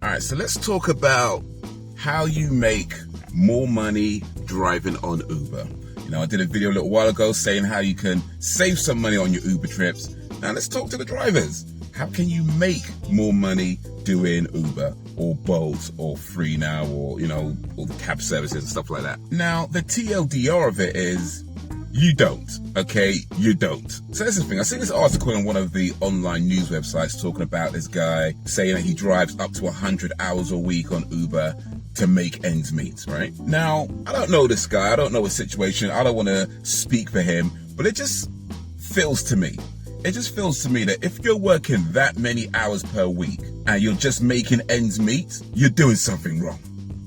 All right, so let's talk about how you make more money driving on Uber. I did a video a little while ago saying how you can save some money on your Uber trips. Now let's talk to the drivers. How can you make more money doing Uber or Bolt or Free Now or, all the cab services and stuff like that? Now, the TLDR of it is you don't, okay? You don't. So that's the thing. I seen this article on one of the online news websites talking about this guy saying that he drives up to 100 hours a week on Uber to make ends meet, right? Now, I don't know this guy. I don't know his situation. I don't want to speak for him, but it just feels to me that if you're working that many hours per week and you're just making ends meet, you're doing something wrong.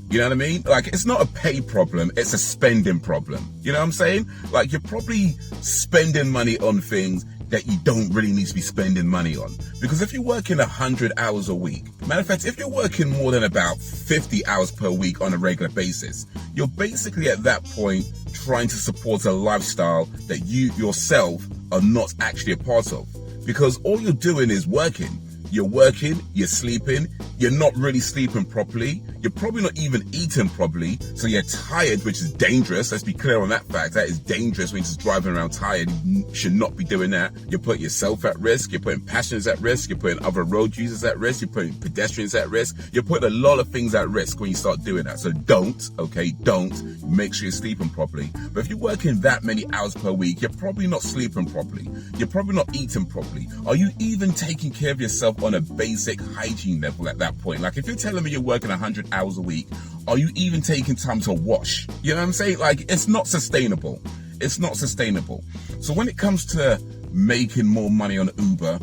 You know what I mean? Like, it's not a pay problem, it's a spending problem. You know what I'm saying? Like, you're probably spending money on things that you don't really need to be spending money on. Because if you're working 100 hours a week, matter of fact, if you're working more than about 50 hours per week on a regular basis, you're basically at that point trying to support a lifestyle that you yourself are not actually a part of. Because all you're doing is working. You're working, you're sleeping, you're not really sleeping properly, you're probably not even eating properly, so you're tired, which is dangerous. Let's be clear on that fact. That is dangerous when you're just driving around tired. You should not be doing that. You're putting yourself at risk, you're putting passengers at risk, you're putting other road users at risk, you're putting pedestrians at risk, you're putting a lot of things at risk when you start doing that. So don't make sure you're sleeping properly. But if you're working that many hours per week, you're probably not sleeping properly, you're probably not eating properly. Are you even taking care of yourself on a basic hygiene level at that point? Like, if you're telling me you're working 100 hours a week, are you even taking time to wash? You know what I'm saying? Like, it's not sustainable. It's not sustainable. So when it comes to making more money on Uber,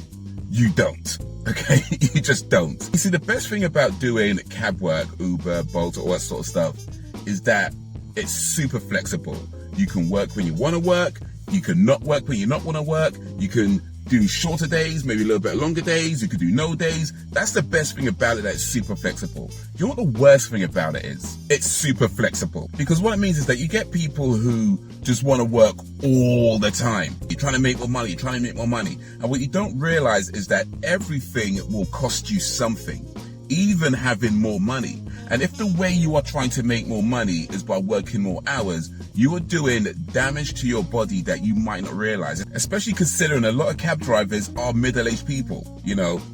you don't. Okay? You just don't. You see, the best thing about doing cab work, Uber, Bolt, all that sort of stuff, is that it's super flexible. You can work when you want to work. You can not work when you not want to work. You can do shorter days, maybe a little bit longer days. You could do no days. That's the best thing about it, that it's super flexible. You know what the worst thing about it is? It's super flexible. Because what it means is that you get people who just want to work all the time. You're trying to make more money, And what you don't realize is that everything will cost you something, even having more money. And if the way you are trying to make more money is by working more hours, you are doing damage to your body that you might not realize, especially considering a lot of cab drivers are middle-aged people.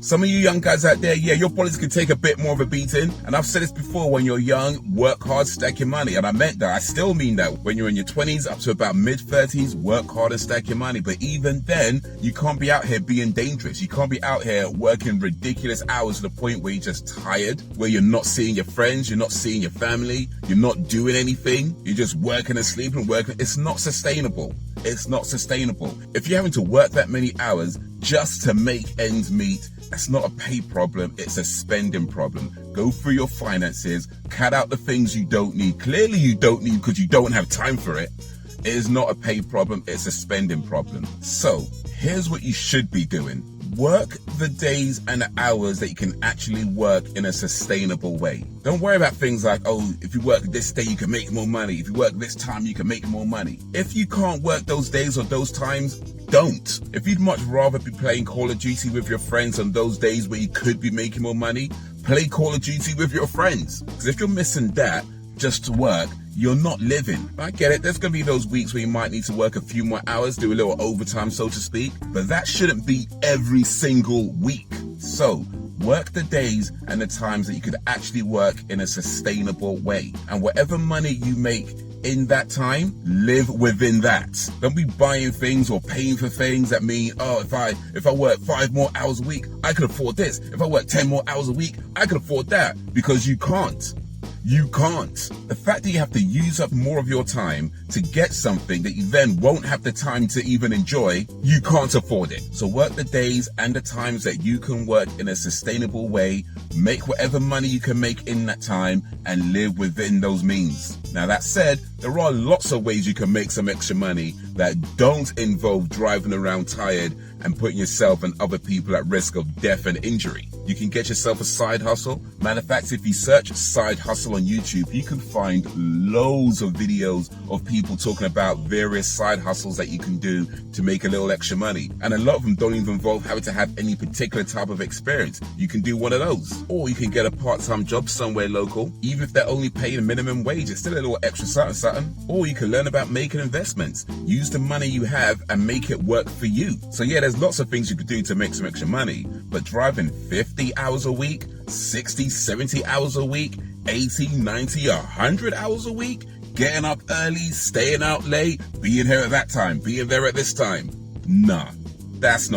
Some of you young guys out there, your bodies can take a bit more of a beating. And I've said this before, when you're young, work hard, stack your money. And I meant that. I still mean that. When you're in your 20s up to about mid-30s, work hard and stack your money. But even then, you can't be out here being dangerous. You can't be out here working ridiculous hours to the point where you're just tired, where you're not seeing your friends, you're not seeing your family, you're not doing anything, you're just working and sleeping and working. It's not sustainable. It's not sustainable. If you're having to work that many hours just to make ends meet, that's not a pay problem, it's a spending problem. Go through your finances, cut out the things you don't need. Clearly you don't need because you don't have time for it. It is not a pay problem, it's a spending problem. So here's what you should be doing. Work the days and the hours that you can actually work in a sustainable way. Don't worry about things like, if you work this day, you can make more money. If you work this time, you can make more money. If you can't work those days or those times, don't. If you'd much rather be playing Call of Duty with your friends on those days where you could be making more money, play Call of Duty with your friends. Because if you're missing that just to work, you're not living. I get it. There's going to be those weeks where you might need to work a few more hours, do a little overtime, so to speak. But that shouldn't be every single week. So work the days and the times that you could actually work in a sustainable way. And whatever money you make in that time, live within that. Don't be buying things or paying for things that mean, if I work 5 more hours a week, I can afford this. If I work 10 more hours a week, I can afford that. Because you can't. You can't. The fact that you have to use up more of your time to get something that you then won't have the time to even enjoy, you can't afford it. So work the days and the times that you can work in a sustainable way, make whatever money you can make in that time, and live within those means. Now that said, there are lots of ways you can make some extra money that don't involve driving around tired and putting yourself and other people at risk of death and injury. You can get yourself a side hustle. Matter of fact, if you search side hustle on YouTube, you can find loads of videos of people talking about various side hustles that you can do to make a little extra money. And a lot of them don't even involve having to have any particular type of experience. You can do one of those. Or you can get a part-time job somewhere local. Even if they're only paying a minimum wage, it's still a little extra something. Or you can learn about making investments. Use the money you have and make it work for you. So yeah, there's lots of things you could do to make some extra money. But driving 50 hours a week, 60, 70 hours a week, 80, 90, 100 hours a week, getting up early, staying out late, being here at that time, being there at this time. Nah, that's not